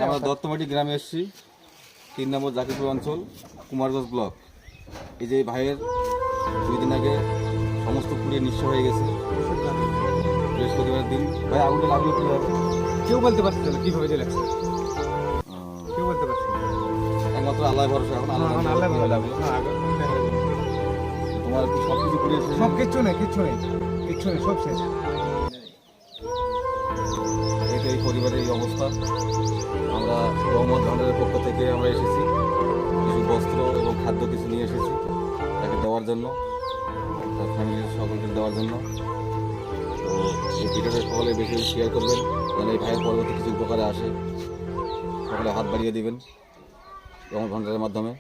আমরা দত্তমাটি গ্রামে এসেছি, 3 নম্বর জাকিরপুর অঞ্চল, কুমারগঞ্জ ব্লক। এই যে ভাইয়ের 2 দিন আগে সমস্ত পুড়িয়ে নিঃস্ব হয়ে গেছে। বৃহস্পতিবার দিন ভাই আগুনে লাগলো কীভাবে কেউ বলতে পারছে না কিভাবে জ্বলেছে, কেউ বলতে পারছে না। একমাত্র আল্লাহ ভরসা। এখন আল্লাহ ভালো লাগলো। তোমার কি সব কিছু পুড়িয়ে শেষ? সব কিচ্ছু নেই, কিচ্ছু নেই, কিচ্ছু নেই, সব শেষ। এই পরিবারের এই অবস্থা। আমরা রহমত ভান্ডারের পক্ষ থেকে আমরা এসেছি, কিছু বস্ত্র এবং খাদ্য কিছু নিয়ে এসেছি তাকে দেওয়ার জন্য, তার ফ্যামিলির সকলকে দেওয়ার জন্য। তো এই ভিডিওটা সকলে বেশি বেশি শেয়ার করবেন, যেন এই ভাইয়ের পরবর্তী কিছু উপকারে আসে। সকলে হাত বাড়িয়ে দিবেন রহমত ভান্ডারের মাধ্যমে।